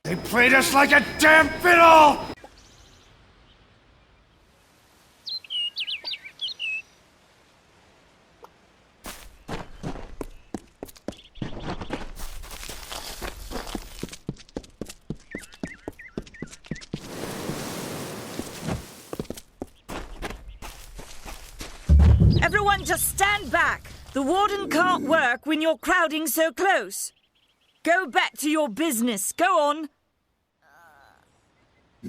They played us like a damn fiddle! Everyone just stand back. The warden can't work when you're crowding so close. Go back to your business. Go on. I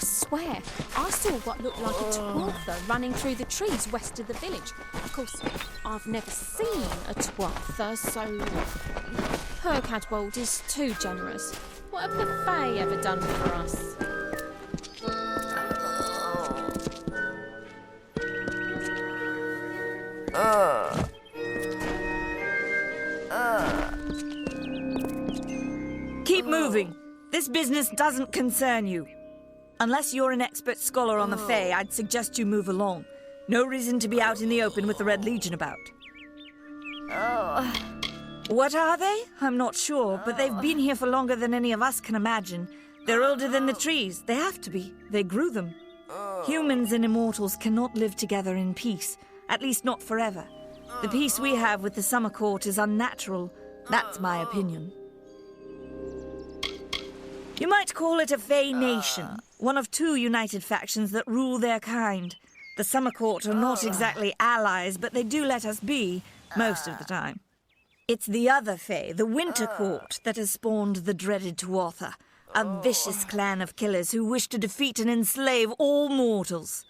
swear, I saw what looked like a twather running through the trees west of the village. Of course, I've never seen a twather, so... Her Cadwold is too generous. What have the Fae ever done for us? Keep moving. This business doesn't concern you. Unless you're an expert scholar on the Fae, I'd suggest you move along. No reason to be out in the open with the Red Legion about. What are they? I'm not sure, but they've been here for longer than any of us can imagine. They're older than the trees. They have to be. They grew them. Humans and immortals cannot live together in peace, at least not forever. The peace we have with the Summer Court is unnatural. That's my opinion. You might call it a Fae nation, one of two united factions that rule their kind. The Summer Court are not exactly allies, but they do let us be, most of the time. It's the other Fae, the Winter Court, that has spawned the dreaded Tuatha, a vicious clan of killers who wish to defeat and enslave all mortals.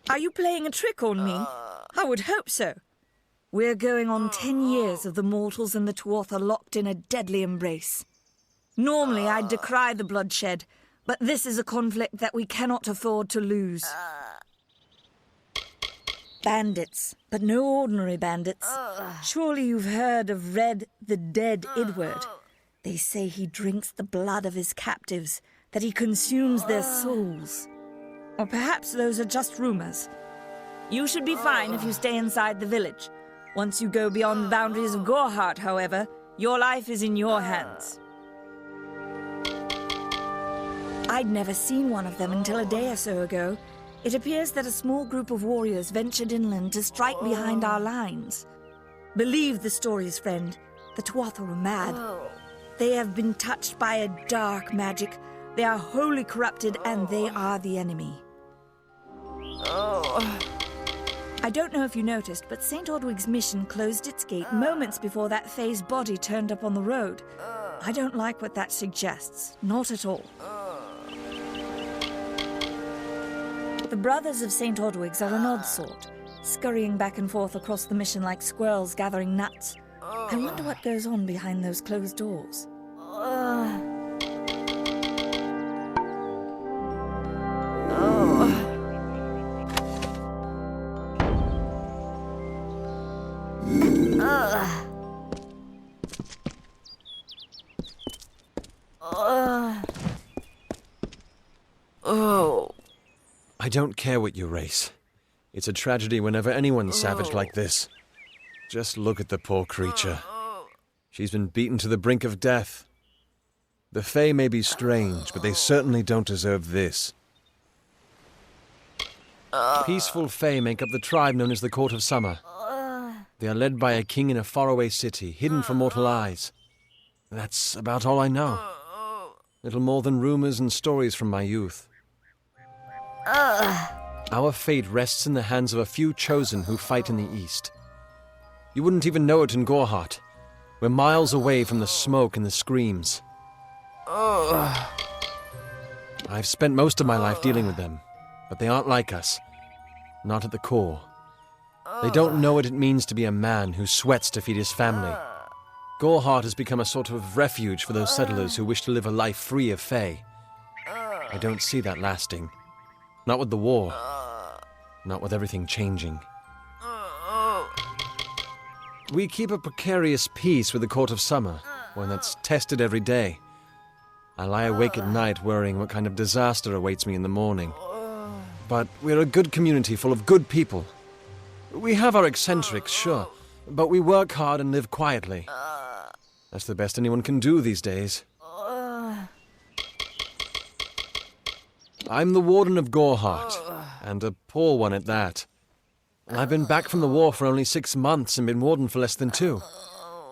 Are you playing a trick on me? I would hope so. We're going on 10 years of the mortals and the Tuatha locked in a deadly embrace. Normally, I'd decry the bloodshed, but this is a conflict that we cannot afford to lose. Bandits, but no ordinary bandits. Surely you've heard of Red the Dead Idward. They say he drinks the blood of his captives, that he consumes their souls. Or perhaps those are just rumors. You should be fine if you stay inside the village. Once you go beyond the boundaries of Gorhart, however, your life is in your hands. I'd never seen one of them until a day or so ago. It appears that a small group of warriors ventured inland to strike behind our lines. Believe the stories, friend. The Tuatha were mad. They have been touched by a dark magic. They are wholly corrupted, and they are the enemy. I don't know if you noticed, but St. Ordwig's mission closed its gate moments before that Fae's body turned up on the road. I don't like what that suggests. Not at all. The brothers of St. Ordwig's are an odd sort, scurrying back and forth across the mission like squirrels gathering nuts. I wonder what goes on behind those closed doors. I don't care what you race. It's a tragedy whenever anyone's savage like this. Just look at the poor creature. She's been beaten to the brink of death. The Fae may be strange, but they certainly don't deserve this. Peaceful Fae make up the tribe known as the Court of Summer. They are led by a king in a faraway city, hidden from mortal eyes. That's about all I know. Little more than rumors and stories from my youth. Our fate rests in the hands of a few chosen who fight in the east. You wouldn't even know it in Gorhart. We're miles away from the smoke and the screams. I've spent most of my life dealing with them, but they aren't like us. Not at the core. They don't know what it means to be a man who sweats to feed his family. Gorhart has become a sort of refuge for those settlers who wish to live a life free of Fae. I don't see that lasting. Not with the war. Not with everything changing. We keep a precarious peace with the Court of Summer, one that's tested every day. I lie awake at night worrying what kind of disaster awaits me in the morning. But we're a good community full of good people, We have our eccentrics, sure, but we work hard and live quietly. That's the best anyone can do these days. I'm the warden of Gorhart, and a poor one at that. I've been back from the war for only 6 months and been warden for less than 2.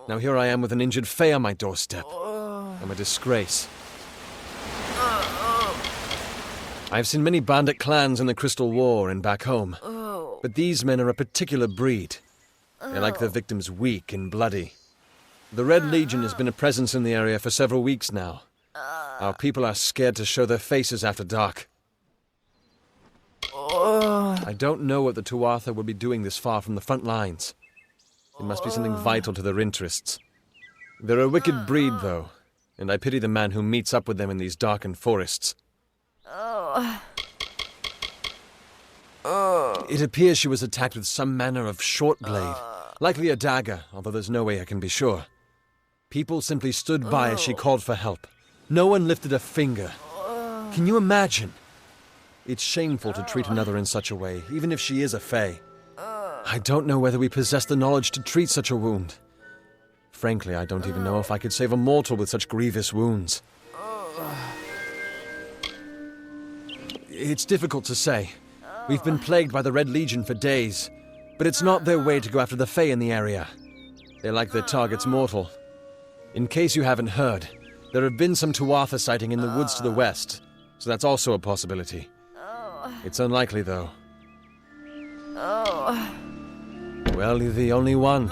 Now here I am with an injured Fae on my doorstep. I'm a disgrace. I've seen many bandit clans in the Crystal War and back home, but these men are a particular breed. They like their victims weak and bloody. The Red Legion has been a presence in the area for several weeks now. Our people are scared to show their faces after dark. I don't know what the Tuatha would be doing this far from the front lines. It must be something vital to their interests. They're a wicked breed, though, and I pity the man who meets up with them in these darkened forests. It appears she was attacked with some manner of short blade, likely a dagger, although there's no way I can be sure. People simply stood by as she called for help. No one lifted a finger. Can you imagine? It's shameful to treat another in such a way, even if she is a Fae. I don't know whether we possess the knowledge to treat such a wound. Frankly, I don't even know if I could save a mortal with such grievous wounds. It's difficult to say. We've been plagued by the Red Legion for days, but it's not their way to go after the Fae in the area. They like their targets mortal. In case you haven't heard, there have been some Tuatha sighting in the woods to the west, so that's also a possibility. It's unlikely, though. Well, you're the only one.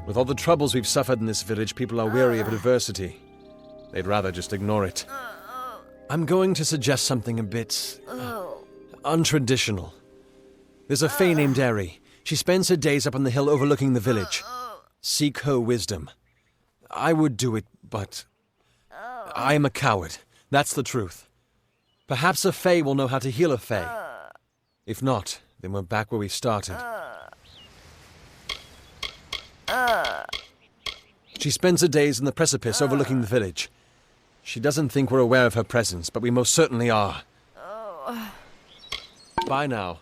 With all the troubles we've suffered in this village, people are weary of adversity. They'd rather just ignore it. I'm going to suggest something a bit untraditional. There's a Fae named Eri. She spends her days up on the hill overlooking the village. Seek her wisdom. I would do it, but I am a coward. That's the truth. Perhaps a Fae will know how to heal a Fae. If not, then we're back where we started. She spends her days in the precipice overlooking the village. She doesn't think we're aware of her presence, but we most certainly are. Bye now.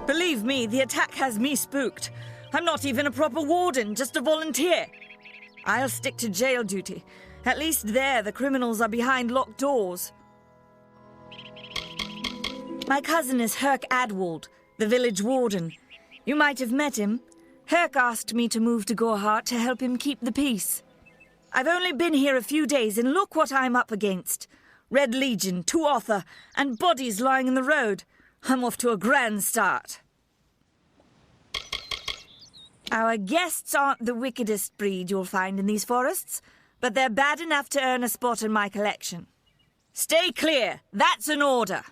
Believe me, the attack has me spooked. I'm not even a proper warden, just a volunteer. I'll stick to jail duty. At least there, the criminals are behind locked doors. My cousin is Herc Adwald, the village warden. You might have met him. Herc asked me to move to Gorhart to help him keep the peace. I've only been here a few days, and look what I'm up against. Red Legion, Tuatha, and bodies lying in the road. I'm off to a grand start. Our guests aren't the wickedest breed you'll find in these forests, but they're bad enough to earn a spot in my collection. Stay clear. That's an order.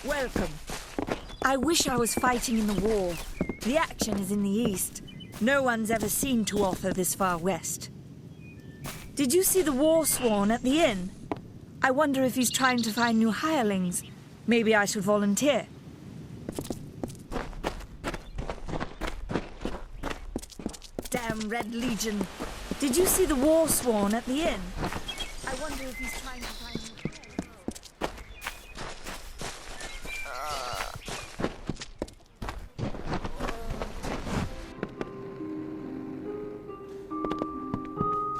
Welcome. I wish I was fighting in the war. The action is in the east. No one's ever seen Tuatha this far west. Did you see the war sworn at the inn? I wonder if he's trying to find new hirelings. Maybe I should volunteer. Damn Red Legion. Did you see the war sworn at the inn? I wonder if he's trying to find new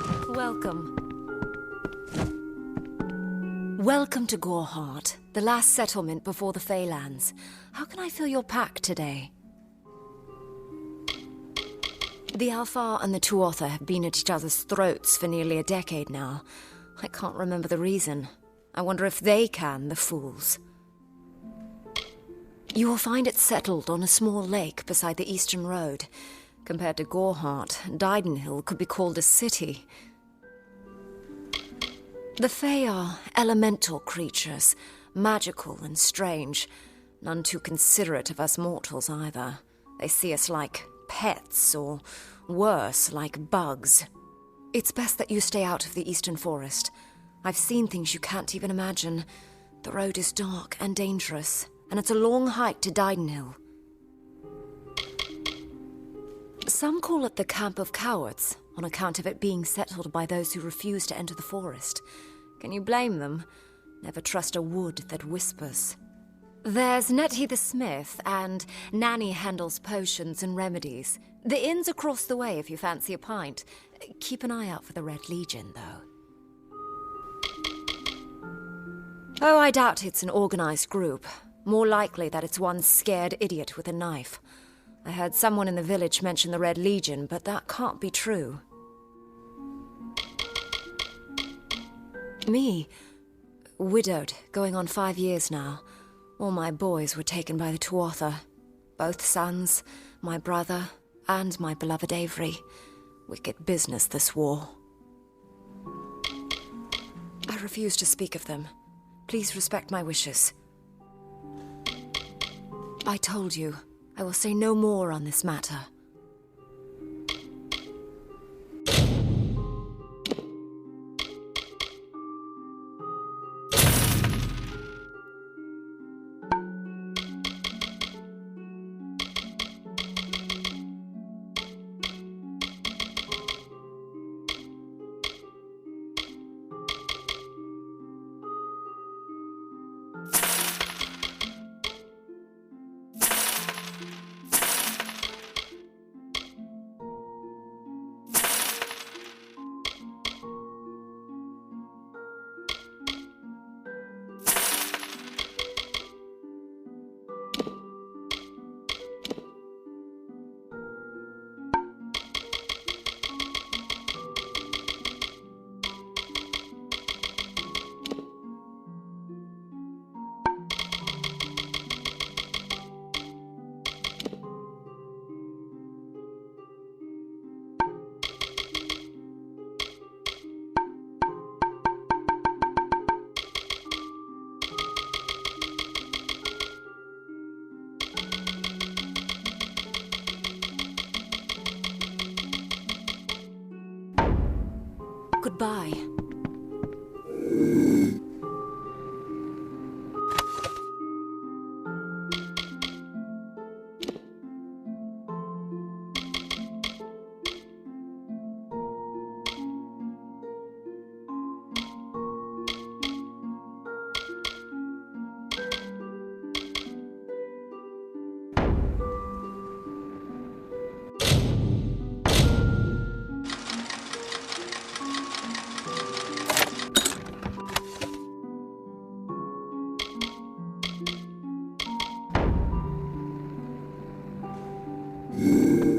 hirelings. Welcome. Welcome to Gorhart, the last settlement before the Feylands. How can I fill your pack today? The Alfar and the Tuatha have been at each other's throats for nearly a decade now. I can't remember the reason. I wonder if they can, the fools. You will find it settled on a small lake beside the eastern road. Compared to Gorhart, Didenhill could be called a city. The Fae are elemental creatures, magical and strange. None too considerate of us mortals either. They see us like pets, or worse, like bugs. It's best that you stay out of the Eastern Forest. I've seen things you can't even imagine. The road is dark and dangerous, and it's a long hike to Didenhill. Some call it the Camp of Cowards, on account of it being settled by those who refuse to enter the forest. Can you blame them? Never trust a wood that whispers. There's Nettie the Smith, and Nanny handles potions and remedies. The inn's across the way if you fancy a pint. Keep an eye out for the Red Legion, though. Oh, I doubt it's an organized group. More likely that it's one scared idiot with a knife. I heard someone in the village mention the Red Legion, but that can't be true. Me? Widowed, going on 5 years now. All my boys were taken by the Tuatha. Both sons, my brother, and my beloved Avery. Wicked business, this war. I refuse to speak of them. Please respect my wishes. I told you, I will say no more on this matter. Goodbye.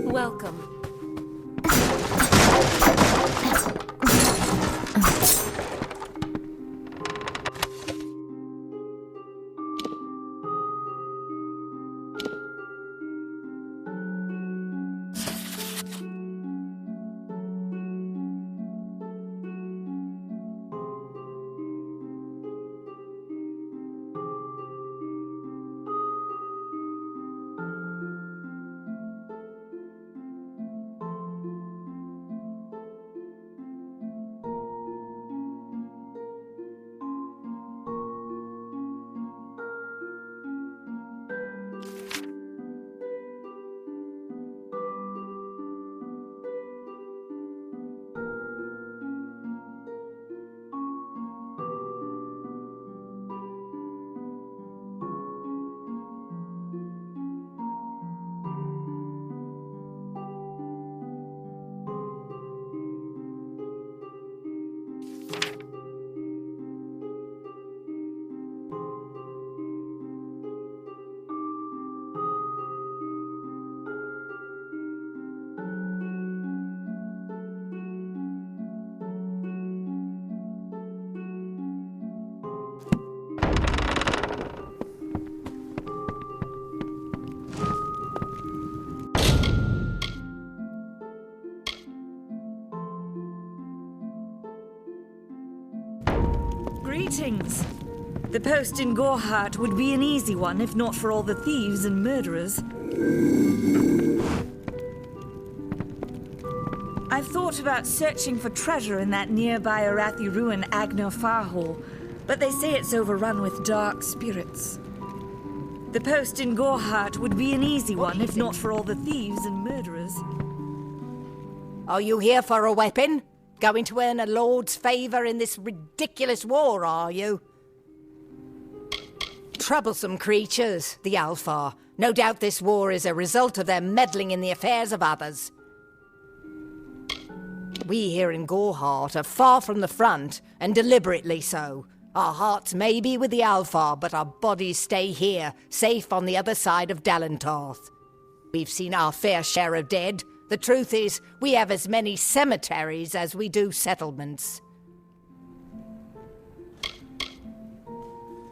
Welcome. Greetings. The post in Gorhart would be an easy one if not for all the thieves and murderers. I've thought about searching for treasure in that nearby Arathi ruin Agner Farhall, but they say it's overrun with dark spirits. The post in Gorhart would be an easy one if not for all the thieves and murderers. Are you here for a weapon? Going to earn a lord's favour in this ridiculous war, are you? Troublesome creatures, the Alfar. No doubt this war is a result of their meddling in the affairs of others. We here in Gorhart are far from the front, and deliberately so. Our hearts may be with the Alfar, but our bodies stay here, safe on the other side of Dalentarth. We've seen our fair share of dead. The truth is, we have as many cemeteries as we do settlements.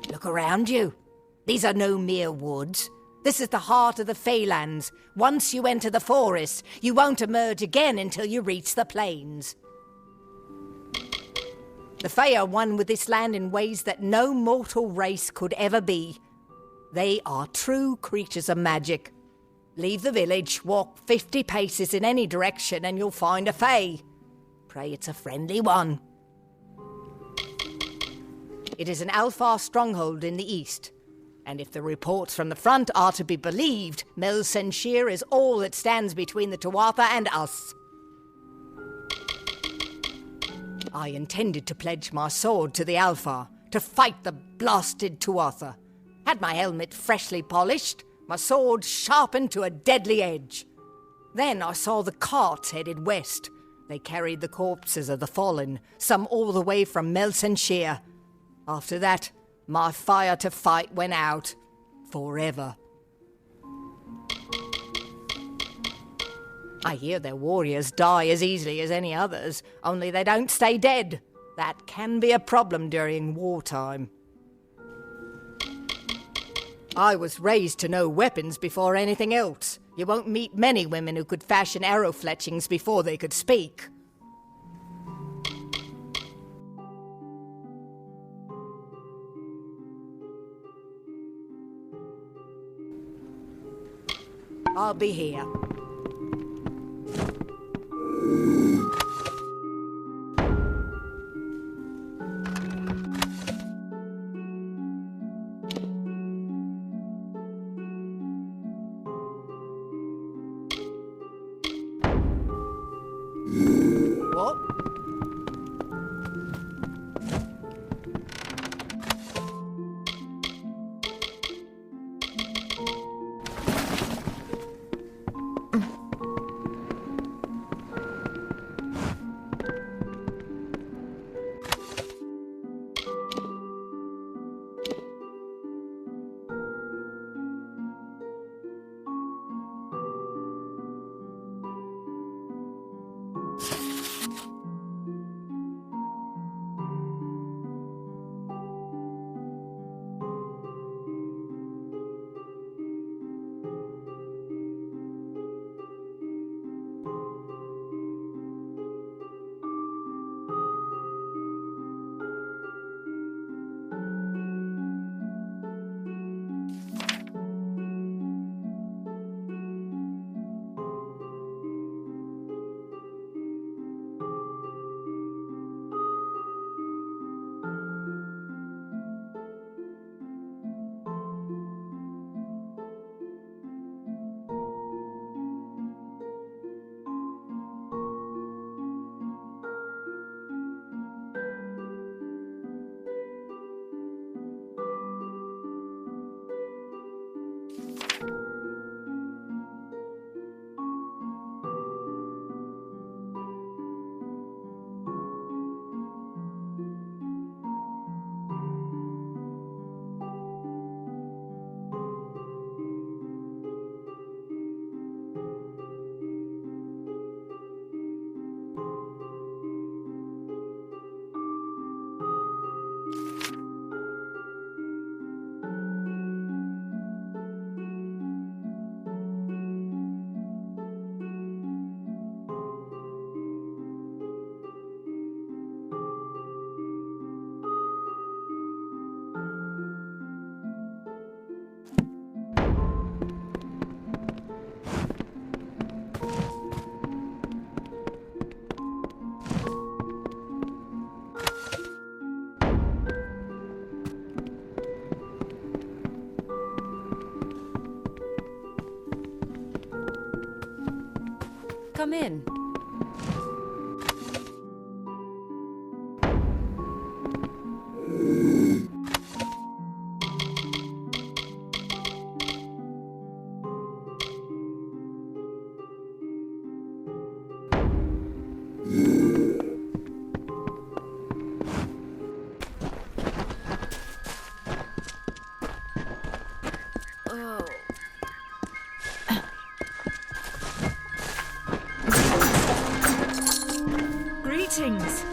Look around you. These are no mere woods. This is the heart of the Feylands. Once you enter the forest, you won't emerge again until you reach the plains. The Fey are one with this land in ways that no mortal race could ever be. They are true creatures of magic. Leave the village, walk 50 paces in any direction, and you'll find a Fey. Pray it's a friendly one. It is an Alfar stronghold in the east. And if the reports from the front are to be believed, Melsenshir is all that stands between the Tuatha and us. I intended to pledge my sword to the Alfar, to fight the blasted Tuatha. Had my helmet freshly polished, my sword sharpened to a deadly edge. Then I saw the carts headed west. They carried the corpses of the fallen, some all the way from Melsenshir. After that, my fire to fight went out. Forever. I hear their warriors die as easily as any others, only they don't stay dead. That can be a problem during wartime. I was raised to know weapons before anything else. You won't meet many women who could fashion arrow fletchings before they could speak. I'll be here. What? Come in. Greetings.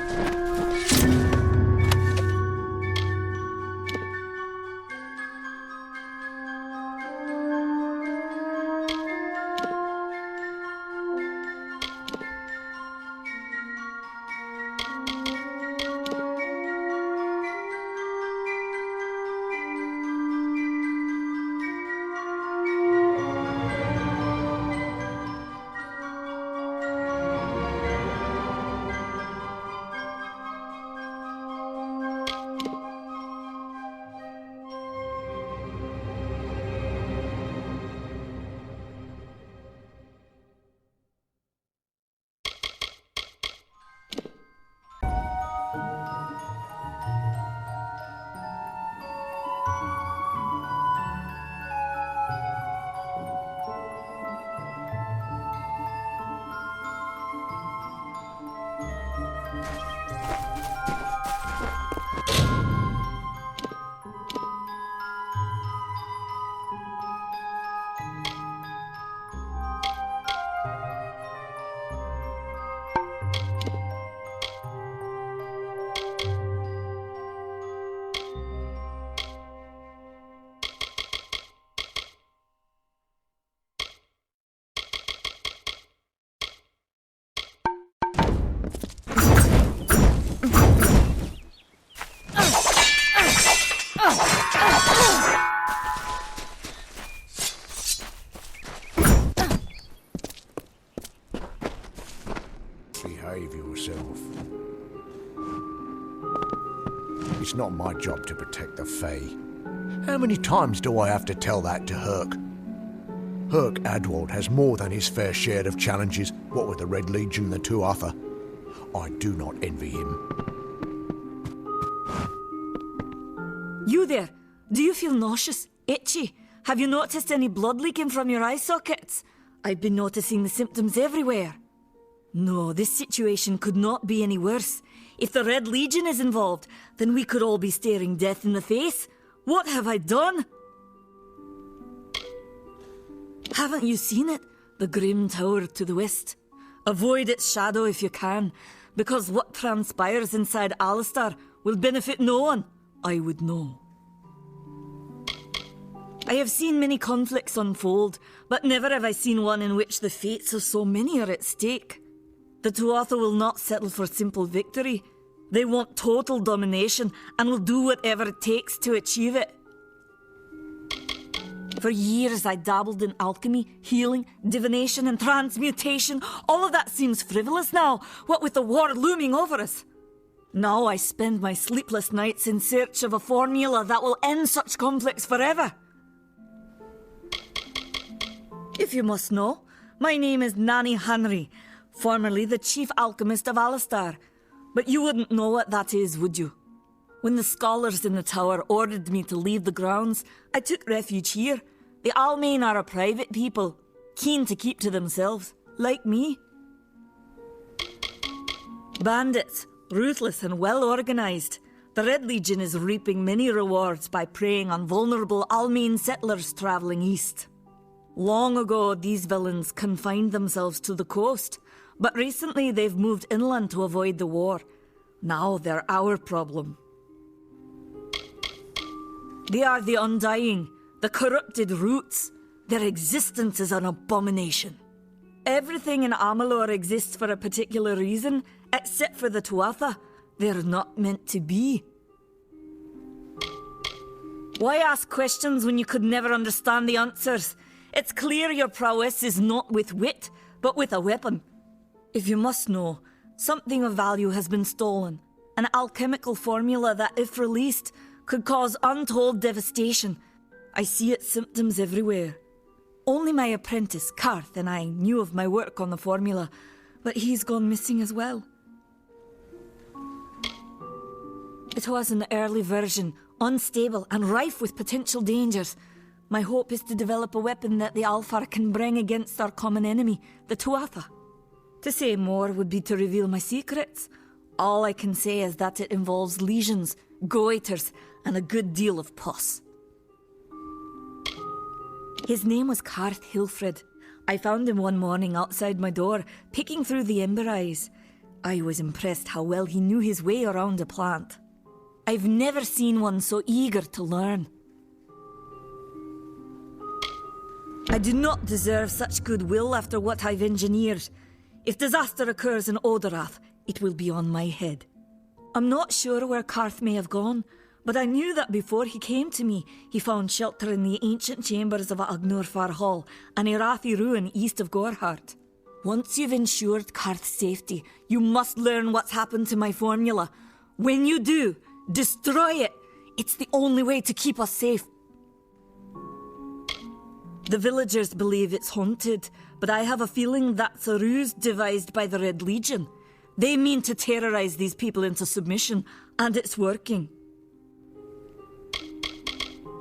Behave yourself. It's not my job to protect the Fae. How many times do I have to tell that to Herc? Herc Adwald has more than his fair share of challenges, what with the Red Legion and the Tuatha. I do not envy him. You there? Do you feel nauseous? Itchy? Have you noticed any blood leaking from your eye sockets? I've been noticing the symptoms everywhere. No, this situation could not be any worse. If the Red Legion is involved, then we could all be staring death in the face. What have I done? Haven't you seen it? The grim tower to the west. Avoid its shadow if you can, because what transpires inside Alistar will benefit no one. I would know. I have seen many conflicts unfold, but never have I seen one in which the fates of so many are at stake. The Tuatha will not settle for simple victory. They want total domination and will do whatever it takes to achieve it. For years I dabbled in alchemy, healing, divination and transmutation. All of that seems frivolous now, what with the war looming over us. Now I spend my sleepless nights in search of a formula that will end such conflicts forever. If you must know, my name is Nanny Henry, formerly the chief alchemist of Alistar. But you wouldn't know what that is, would you? When the scholars in the tower ordered me to leave the grounds, I took refuge here. The Almain are a private people, keen to keep to themselves, like me. Bandits, ruthless and well organised. The Red Legion is reaping many rewards by preying on vulnerable Almain settlers travelling east. Long ago, these villains confined themselves to the coast, but recently they've moved inland to avoid the war. Now they're our problem. They are the Undying, the corrupted roots. Their existence is an abomination. Everything in Amalur exists for a particular reason, except for the Tuatha. They're not meant to be. Why ask questions when you could never understand the answers? It's clear your prowess is not with wit, but with a weapon. If you must know, something of value has been stolen. An alchemical formula that, if released, could cause untold devastation. I see its symptoms everywhere. Only my apprentice, Karth, and I knew of my work on the formula, but he's gone missing as well. It was an early version, unstable and rife with potential dangers. My hope is to develop a weapon that the Alfar can bring against our common enemy, the Tuatha. To say more would be to reveal my secrets. All I can say is that it involves lesions, goiters, and a good deal of pus. His name was Karth Hilfred. I found him one morning outside my door, picking through the ember eyes. I was impressed how well he knew his way around a plant. I've never seen one so eager to learn. I do not deserve such goodwill after what I've engineered. If disaster occurs in Odorath, it will be on my head. I'm not sure where Karth may have gone, but I knew that before he came to me, he found shelter in the ancient chambers of Agnurfar Hall, an Irathi ruin east of Gorhart. Once you've ensured Karth's safety, you must learn what's happened to my formula. When you do, destroy it. It's the only way to keep us safe. The villagers believe it's haunted, but I have a feeling that's a ruse devised by the Red Legion. They mean to terrorize these people into submission, and it's working.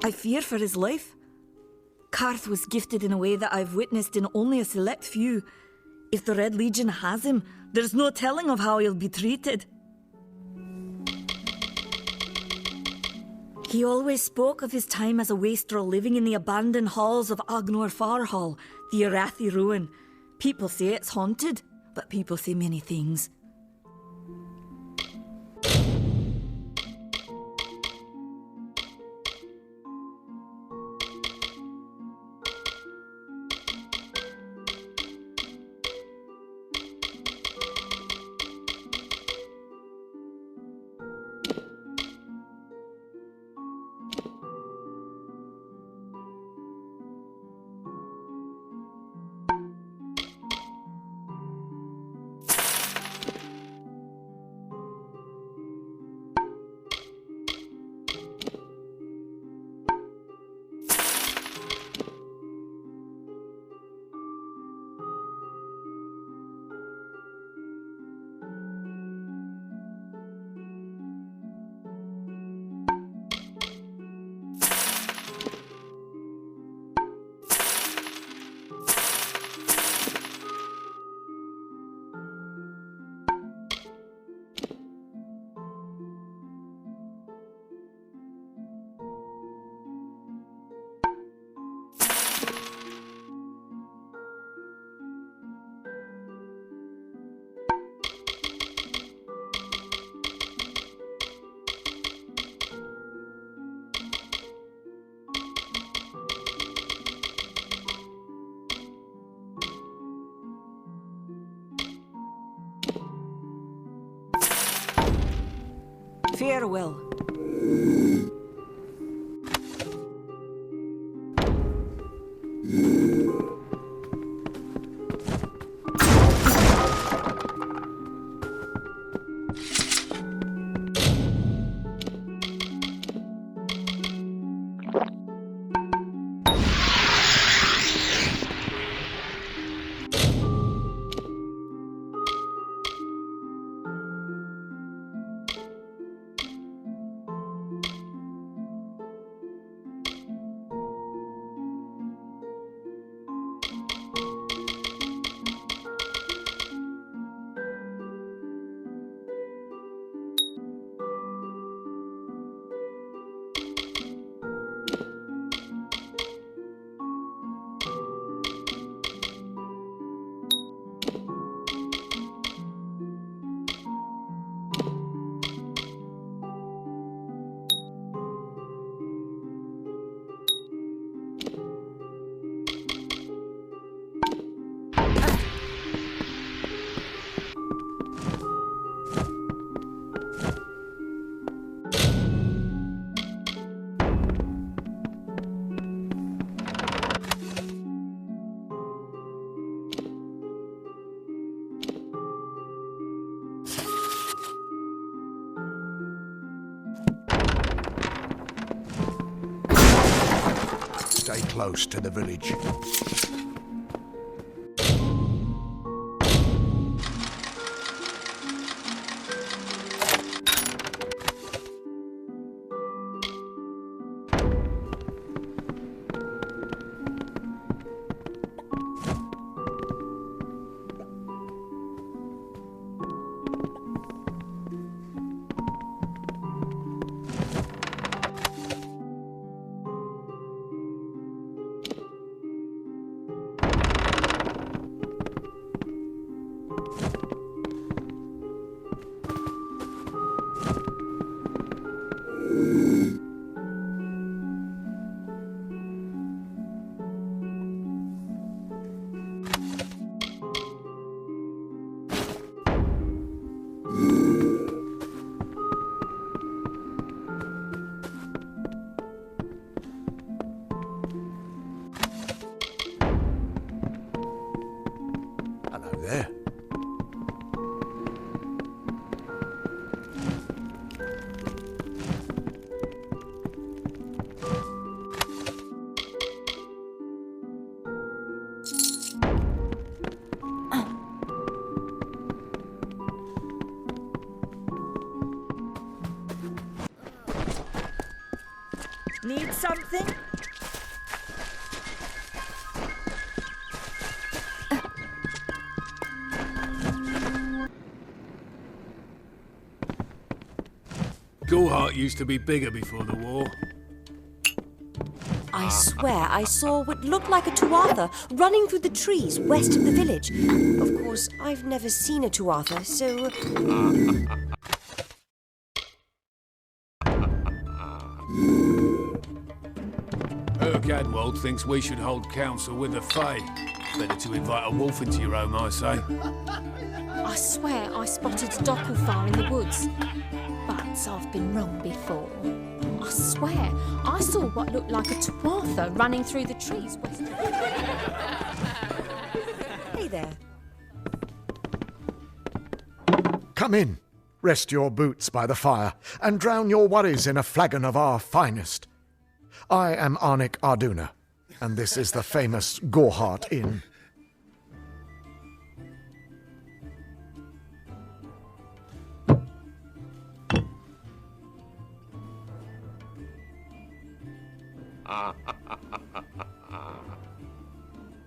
I fear for his life. Karth was gifted in a way that I've witnessed in only a select few. If the Red Legion has him, there's no telling of how he'll be treated. He always spoke of his time as a wastrel living in the abandoned halls of Agnurfar Hall, the Irathi ruin. People say it's haunted, but people say many things. Farewell. stay close to the village. Hello there. Need something? Gorhart used to be bigger before the war. I swear I saw what looked like a tuatha running through the trees west of the village. Of course, I've never seen a tuatha, so... Adwold thinks we should hold council with the Fae. Better to invite a wolf into your home, I say. I swear I spotted Docklefar in the woods. But I've been wrong before. I swear I saw what looked like a tuatha running through the trees west of the Hey there. Come in, rest your boots by the fire, and drown your worries in a flagon of our finest. I am Arnik Arduna, and this is the famous Gorhart Inn.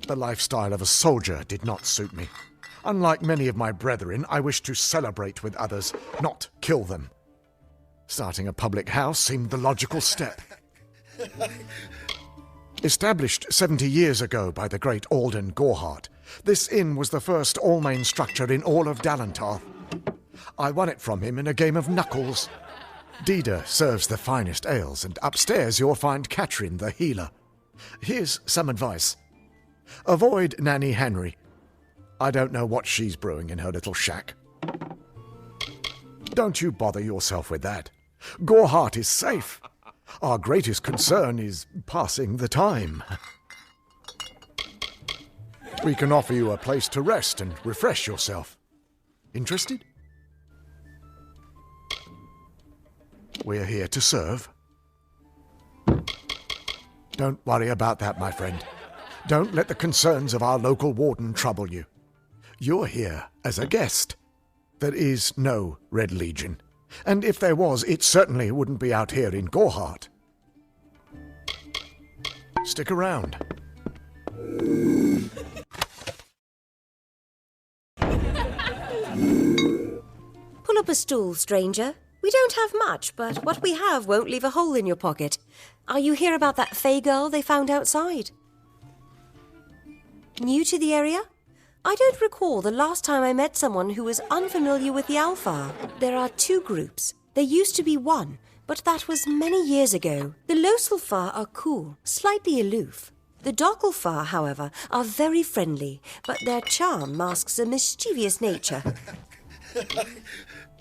The lifestyle of a soldier did not suit me. Unlike many of my brethren, I wished to celebrate with others, not kill them. Starting a public house seemed the logical step. Established 70 years ago by the great Alden Gorhart, this inn was the first all-main structure in all of Dalentar. I won it from him in a game of knuckles. Dida serves the finest ales, and upstairs you'll find Katrin, the healer. Here's some advice. Avoid Nanny Henry. I don't know what she's brewing in her little shack. Don't you bother yourself with that. Gorhart is safe. Our greatest concern is passing the time. We can offer you a place to rest and refresh yourself. Interested? We're here to serve. Don't worry about that, my friend. Don't let the concerns of our local warden trouble you. You're here as a guest. There is no Red Legion. And if there was, it certainly wouldn't be out here in Gorhart. Stick around. Pull up a stool, stranger. We don't have much, but what we have won't leave a hole in your pocket. Are you here about that Fae girl they found outside? New to the area? I don't recall the last time I met someone who was unfamiliar with the Alpha. There are two groups. There used to be one, but that was many years ago. The Loselfar are cool, slightly aloof. The Docklefar, however, are very friendly, but their charm masks a mischievous nature.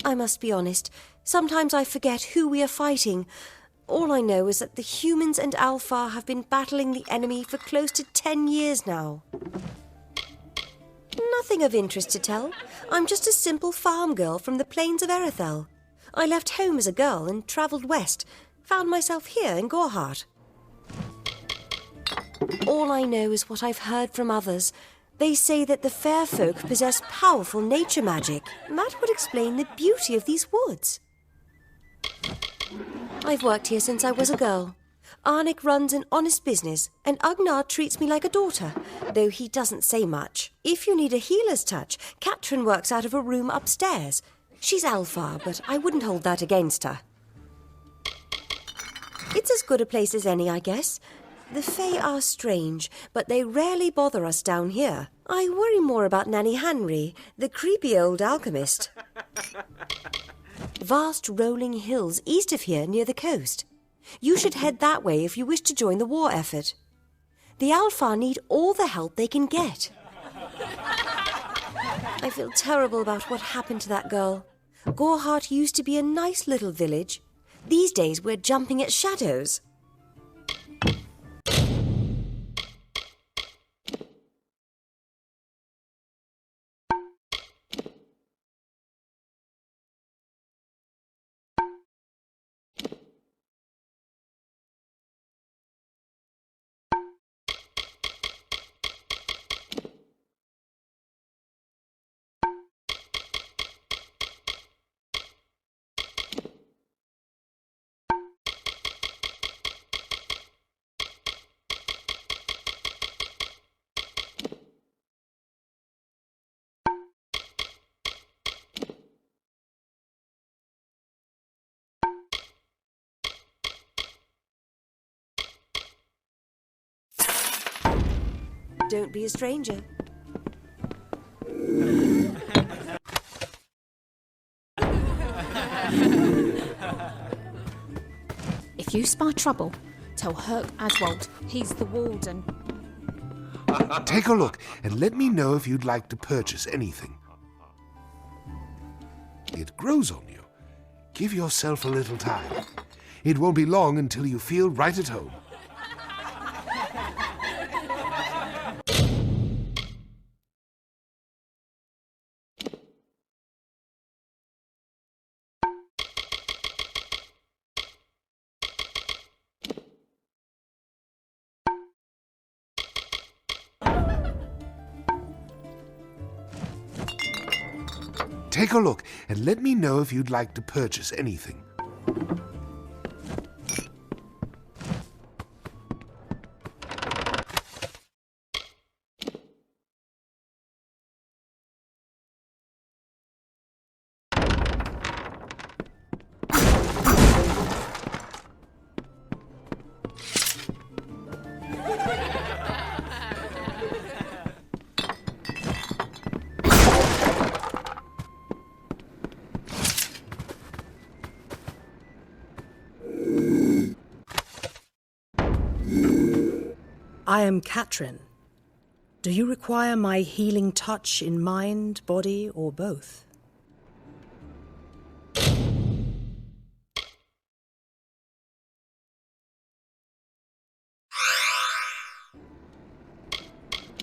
I must be honest, sometimes I forget who we are fighting. All I know is that the humans and Alpha have been battling the enemy for close to 10 years now. Nothing of interest to tell. I'm just a simple farm girl from the plains of Erethel. I left home as a girl and travelled west. Found myself here in Gorhart. All I know is what I've heard from others. They say that the fair folk possess powerful nature magic. That would explain the beauty of these woods. I've worked here since I was a girl. Arnik runs an honest business, and Agnar treats me like a daughter, though he doesn't say much. If you need a healer's touch, Katrin works out of a room upstairs. She's Alpha, but I wouldn't hold that against her. It's as good a place as any, I guess. The Fae are strange, but they rarely bother us down here. I worry more about Nanny Henry, the creepy old alchemist. Vast rolling hills east of here near the coast. You should head that way if you wish to join the war effort. The Alpha need all the help they can get. I feel terrible about what happened to that girl. Gorhart used to be a nice little village. These days we're jumping at shadows. Don't be a stranger. If you spy trouble, tell Herc Adwold. He's the warden. Take a look and let me know if you'd like to purchase anything. It grows on you. Give yourself a little time. It won't be long until you feel right at home. Take a look and let me know if you'd like to purchase anything. I am Katrin. Do you require my healing touch in mind, body, or both?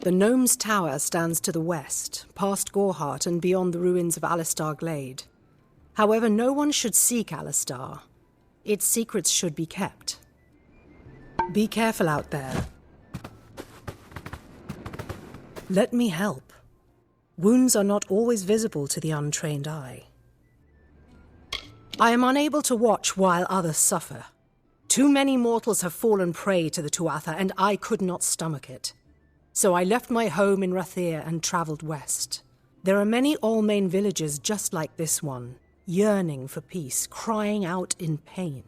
The Gnome's Tower stands to the west, past Gorhart and beyond the ruins of Alistar Glade. However, no one should seek Alistar. Its secrets should be kept. Be careful out there. Let me help. Wounds are not always visible to the untrained eye. I am unable to watch while others suffer. Too many mortals have fallen prey to the Tuatha, and I could not stomach it. So I left my home in Rathir and travelled west. There are many Allmain villages just like this one, yearning for peace, crying out in pain.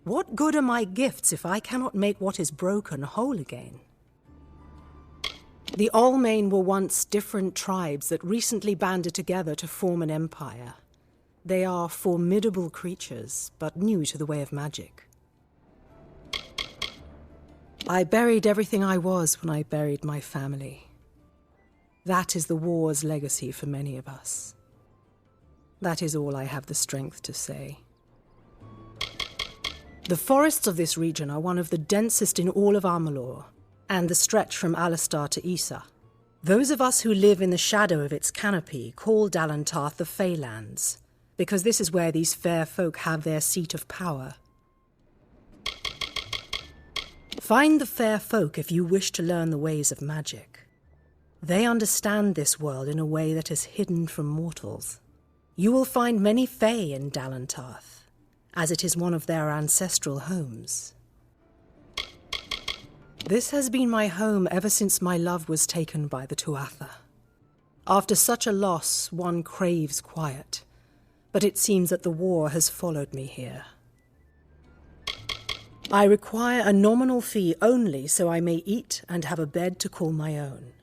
What good are my gifts if I cannot make what is broken whole again? The Allmain were once different tribes that recently banded together to form an empire. They are formidable creatures, but new to the way of magic. I buried everything I was when I buried my family. That is the war's legacy for many of us. That is all I have the strength to say. The forests of this region are one of the densest in all of Amalur, and the stretch from Alistar to Issa. Those of us who live in the shadow of its canopy call Dalantarth the Feylands, because this is where these fair folk have their seat of power. Find the fair folk if you wish to learn the ways of magic. They understand this world in a way that is hidden from mortals. You will find many fae in Dalentarth, as it is one of their ancestral homes. This has been my home ever since my love was taken by the Tuatha. After such a loss, one craves quiet, but it seems that the war has followed me here. I require a nominal fee only so I may eat and have a bed to call my own.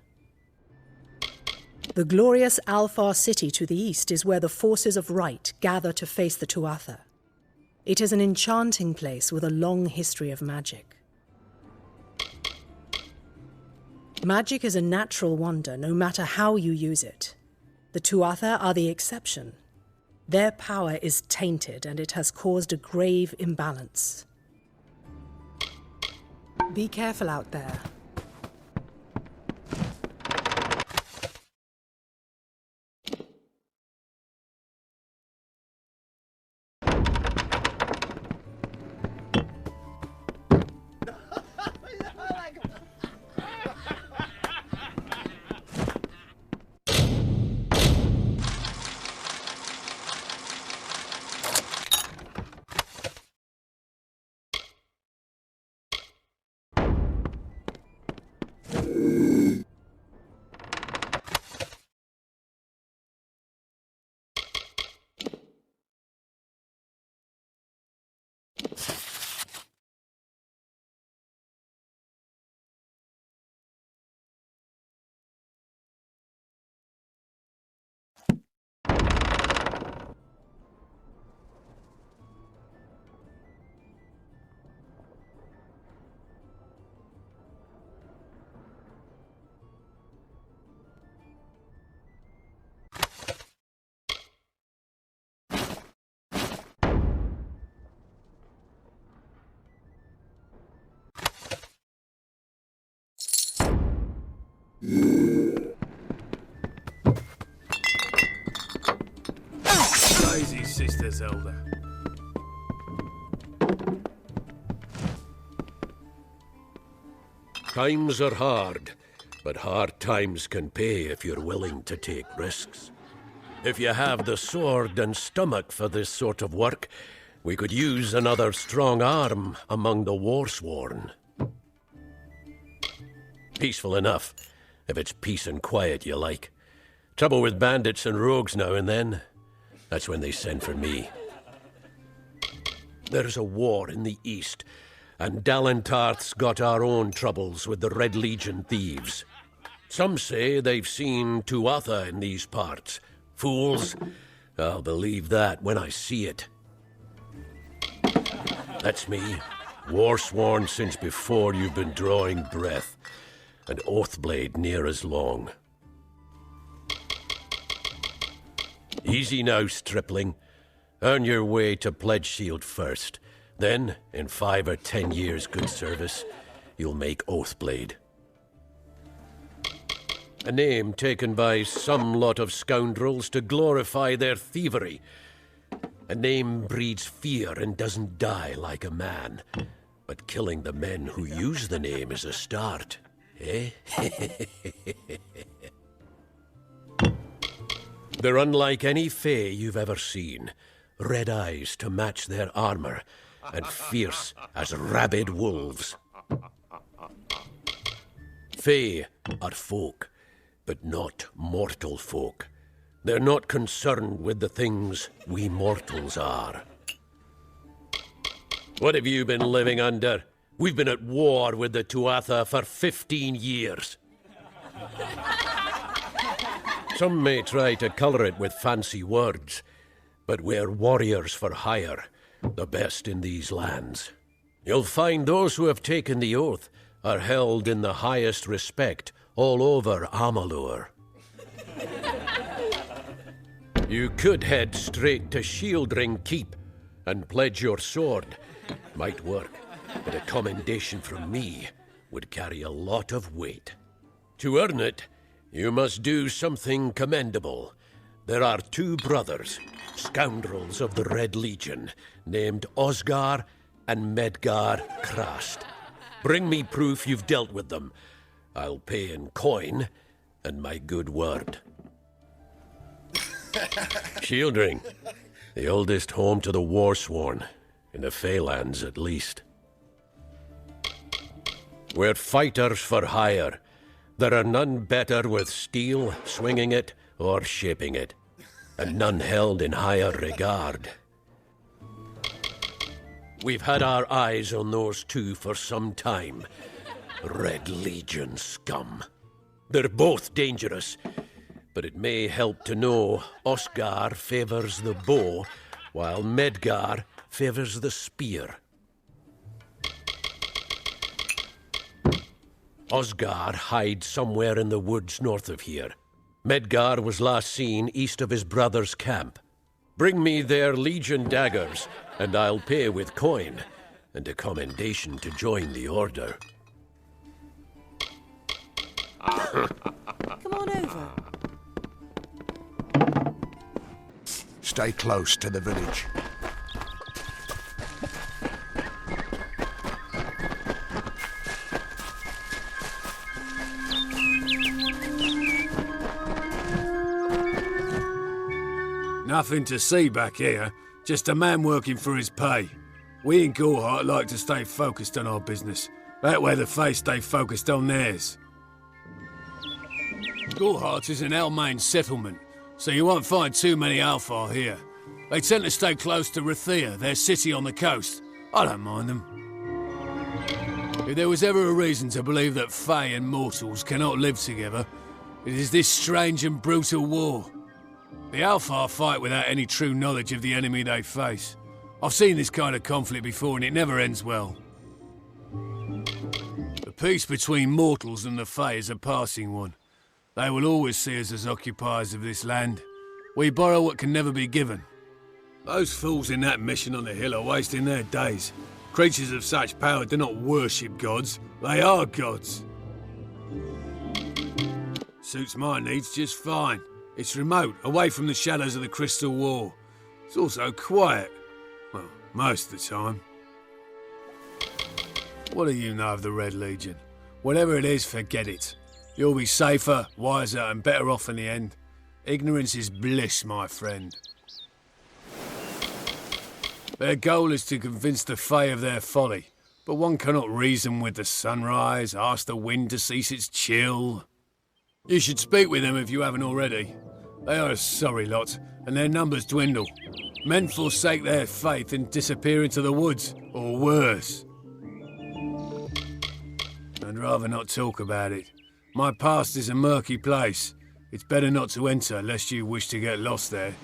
The glorious Alfar city to the east is where the forces of right gather to face the Tuatha. It is an enchanting place with a long history of magic. Magic is a natural wonder, no matter how you use it. The Tuatha are the exception. Their power is tainted, and it has caused a grave imbalance. Be careful out there. Lazy Sister Zelda. Times are hard, but hard times can pay if you're willing to take risks. If you have the sword and stomach for this sort of work, we could use another strong arm among the warsworn. Peaceful enough, if it's peace and quiet you like. Trouble with bandits and rogues now and then. That's when they send for me. There's a war in the east, and Dalentarth's got our own troubles with the Red Legion thieves. Some say they've seen Tuatha in these parts. Fools. I'll believe that when I see it. That's me, war-sworn since before you've been drawing breath, and Oathblade near as long. Easy now, stripling. Earn your way to Pledge Shield first. Then, in 5 or 10 years' good service, you'll make Oathblade. A name taken by some lot of scoundrels to glorify their thievery. A name breeds fear and doesn't die like a man. But killing the men who use the name is a start, eh? They're unlike any fae you've ever seen. Red eyes to match their armor, and fierce as rabid wolves. Fae are folk, but not mortal folk. They're not concerned with the things we mortals are. What have you been living under? We've been at war with the Tuatha for 15 years. Some may try to colour it with fancy words, but we're warriors for hire, the best in these lands. You'll find those who have taken the oath are held in the highest respect all over Amalur. You could head straight to Shieldring Keep and pledge your sword. Might work, but a commendation from me would carry a lot of weight. To earn it, you must do something commendable. There are 2 brothers, scoundrels of the Red Legion, named Osgar and Medgar Krast. Bring me proof you've dealt with them. I'll pay in coin and my good word. Shieldring, the oldest home to the Warsworn, in the Feylands at least. We're fighters for hire. There are none better with steel, swinging it, or shaping it, and none held in higher regard. We've had our eyes on those two for some time. Red Legion scum. They're both dangerous, but it may help to know Oscar favors the bow, while Medgar favors the spear. Osgar hides somewhere in the woods north of here. Medgar was last seen east of his brother's camp. Bring me their Legion daggers, and I'll pay with coin, and a commendation to join the order. Come on over. Stay close to the village. Nothing to see back here. Just a man working for his pay. We in Gorhart like to stay focused on our business. That way the Fae stay focused on theirs. Gorhart is an Almain settlement, so you won't find too many Alfar here. They tend to stay close to Rathia, their city on the coast. I don't mind them. If there was ever a reason to believe that Fae and mortals cannot live together, it is this strange and brutal war. The Alfar fight without any true knowledge of the enemy they face. I've seen this kind of conflict before and it never ends well. The peace between mortals and the Fae is a passing one. They will always see us as occupiers of this land. We borrow what can never be given. Those fools in that mission on the hill are wasting their days. Creatures of such power do not worship gods. They are gods. Suits my needs just fine. It's remote, away from the shadows of the Crystal War. It's also quiet. Well, most of the time. What do you know of the Red Legion? Whatever it is, forget it. You'll be safer, wiser, and better off in the end. Ignorance is bliss, my friend. Their goal is to convince the Fae of their folly, but one cannot reason with the sunrise, ask the wind to cease its chill. You should speak with them if you haven't already. They are a sorry lot, and their numbers dwindle. Men forsake their faith and disappear into the woods, or worse. I'd rather not talk about it. My past is a murky place. It's better not to enter, lest you wish to get lost there.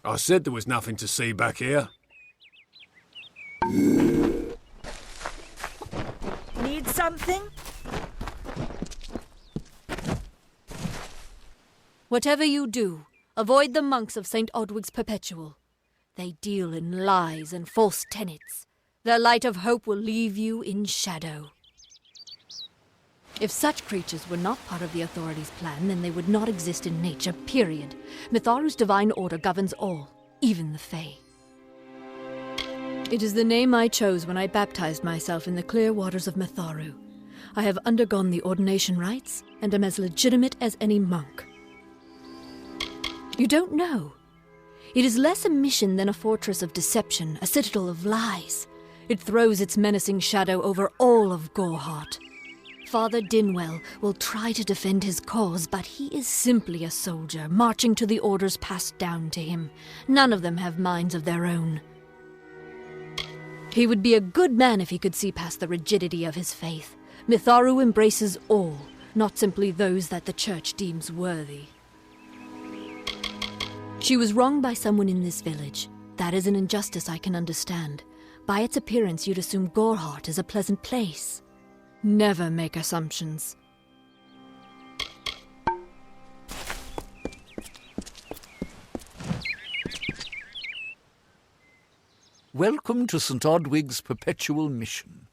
I said there was nothing to see back here. Need something? Whatever you do, avoid the monks of St. Odwig's Perpetual. They deal in lies and false tenets. Their light of hope will leave you in shadow. If such creatures were not part of the authorities' plan, then they would not exist in nature, period. Mitharu's divine order governs all, even the Fae. It is the name I chose when I baptized myself in the clear waters of Mitharu. I have undergone the ordination rites, and am as legitimate as any monk. You don't know. It is less a mission than a fortress of deception, a citadel of lies. It throws its menacing shadow over all of Gorhart. Father Dinwell will try to defend his cause, but he is simply a soldier, marching to the orders passed down to him. None of them have minds of their own. He would be a good man if he could see past the rigidity of his faith. Mitharu embraces all, not simply those that the Church deems worthy. She was wronged by someone in this village. That is an injustice I can understand. By its appearance, you'd assume Gorhart is a pleasant place. Never make assumptions. Welcome to St. Odwig's Perpetual Mission.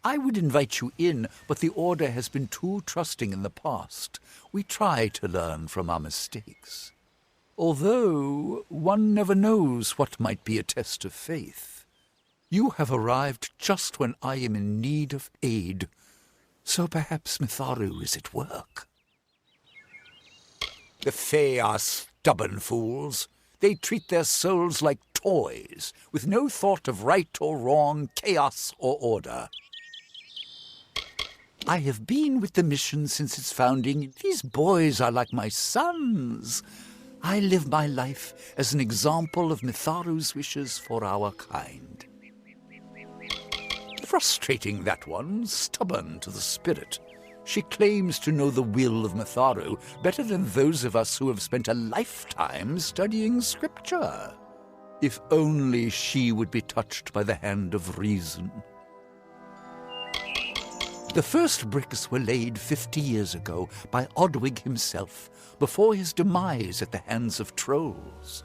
I would invite you in, but the Order has been too trusting in the past. We try to learn from our mistakes. Although one never knows what might be a test of faith. You have arrived just when I am in need of aid, so perhaps Mitharu is at work. The Fae are stubborn fools. They treat their souls like toys, with no thought of right or wrong, chaos or order. I have been with the mission since its founding. These boys are like my sons. I live my life as an example of Mitharu's wishes for our kind. Frustrating, that one, stubborn to the spirit. She claims to know the will of Mitharu better than those of us who have spent a lifetime studying scripture. If only she would be touched by the hand of reason. The first bricks were laid 50 years ago by Odwig himself, before his demise at the hands of trolls.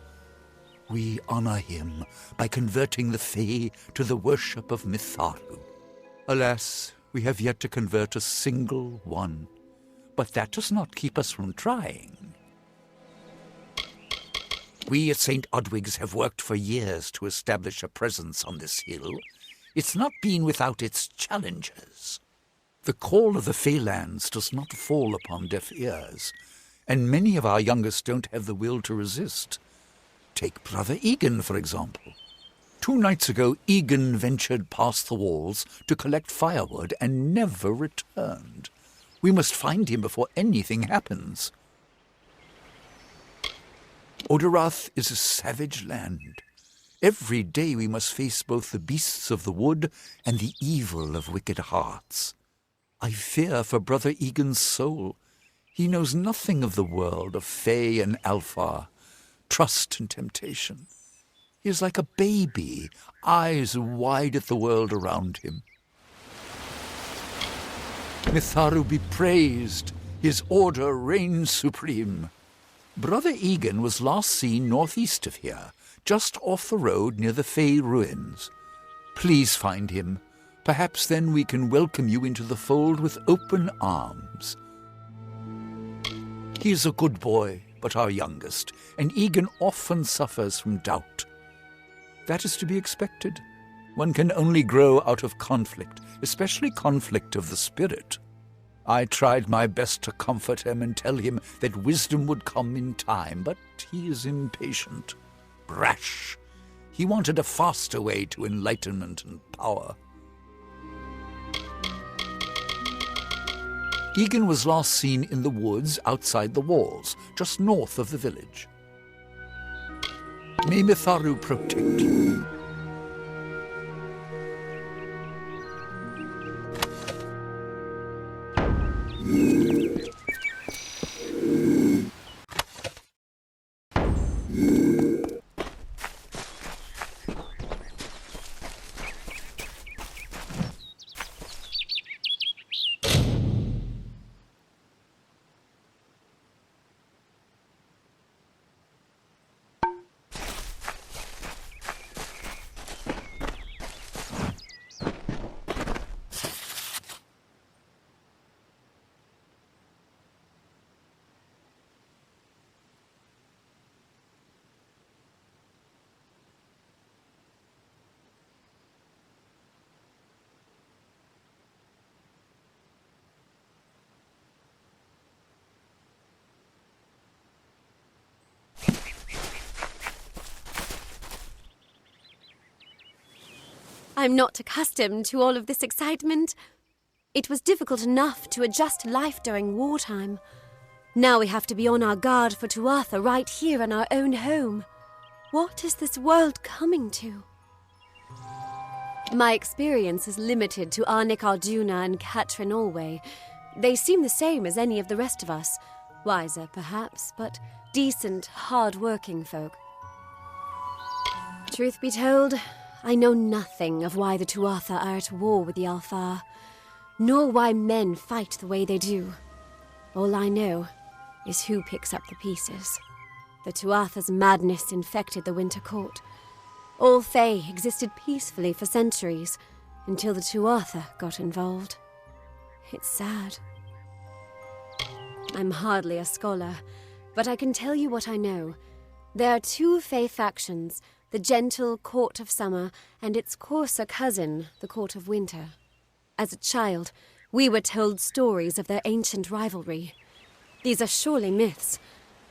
We honor him by converting the Fae to the worship of Mitharu. Alas, we have yet to convert a single one, but that does not keep us from trying. We at St. Odwig's have worked for years to establish a presence on this hill. It's not been without its challenges. The call of the Feylands does not fall upon deaf ears, and many of our youngest don't have the will to resist. Take Brother Egan, for example. 2 nights ago, Egan ventured past the walls to collect firewood and never returned. We must find him before anything happens. Oderath is a savage land. Every day we must face both the beasts of the wood and the evil of wicked hearts. I fear for Brother Egan's soul. He knows nothing of the world of Fae and Alpha, trust and temptation. He is like a baby, eyes wide at the world around him. Mitharu be praised, his order reigns supreme. Brother Egan was last seen northeast of here, just off the road near the Fae ruins. Please find him. Perhaps then we can welcome you into the fold with open arms. He is a good boy, but our youngest, and Egan often suffers from doubt. That is to be expected. One can only grow out of conflict, especially conflict of the spirit. I tried my best to comfort him and tell him that wisdom would come in time, but he is impatient, brash. He wanted a faster way to enlightenment and power. Egan was last seen in the woods outside the walls, just north of the village. May Mitharu protect you. I'm not accustomed to all of this excitement. It was difficult enough to adjust to life during wartime. Now we have to be on our guard for Tuatha right here in our own home. What is this world coming to? My experience is limited to Arnik Arjuna and Katrin Alway. They seem the same as any of the rest of us. Wiser, perhaps, but decent, hard-working folk. Truth be told, I know nothing of why the Tuatha are at war with the Alfar, nor why men fight the way they do. All I know is who picks up the pieces. The Tuatha's madness infected the Winter Court. All Fae existed peacefully for centuries, until the Tuatha got involved. It's sad. I'm hardly a scholar, but I can tell you what I know. There are two Fey factions, the gentle Court of Summer and its coarser cousin, the Court of Winter. As a child, we were told stories of their ancient rivalry. These are surely myths,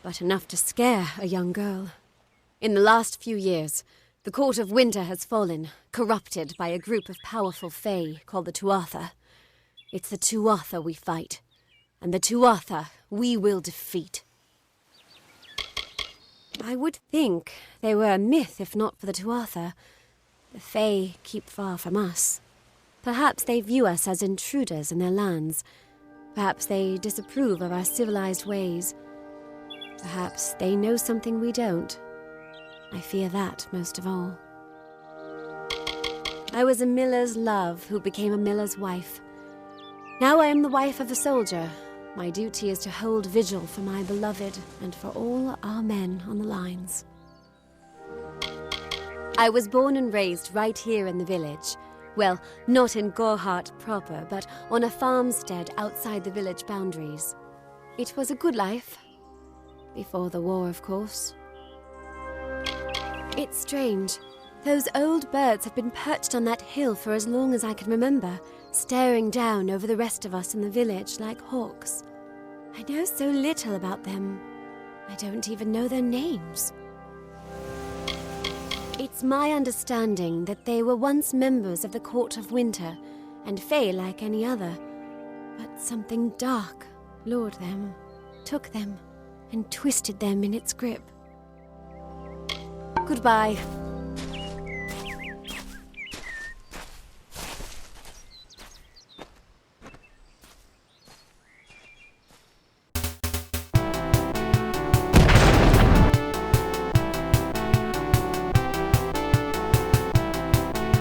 but enough to scare a young girl. In the last few years, the Court of Winter has fallen, corrupted by a group of powerful Fey called the Tuatha. It's the Tuatha we fight, and the Tuatha we will defeat. I would think they were a myth if not for the Tuatha. The Fey keep far from us. Perhaps they view us as intruders in their lands. Perhaps they disapprove of our civilized ways. Perhaps they know something we don't. I fear that most of all. I was a miller's love who became a miller's wife. Now I am the wife of a soldier. My duty is to hold vigil for my beloved and for all our men on the lines. I was born and raised right here in the village. Well, not in Gorhart proper, but on a farmstead outside the village boundaries. It was a good life. Before the war, of course. It's strange. Those old birds have been perched on that hill for as long as I can remember, staring down over the rest of us in the village like hawks. I know so little about them. I don't even know their names. It's my understanding that they were once members of the Court of Winter, and Fey like any other. But something dark lured them, took them, and twisted them in its grip. Goodbye.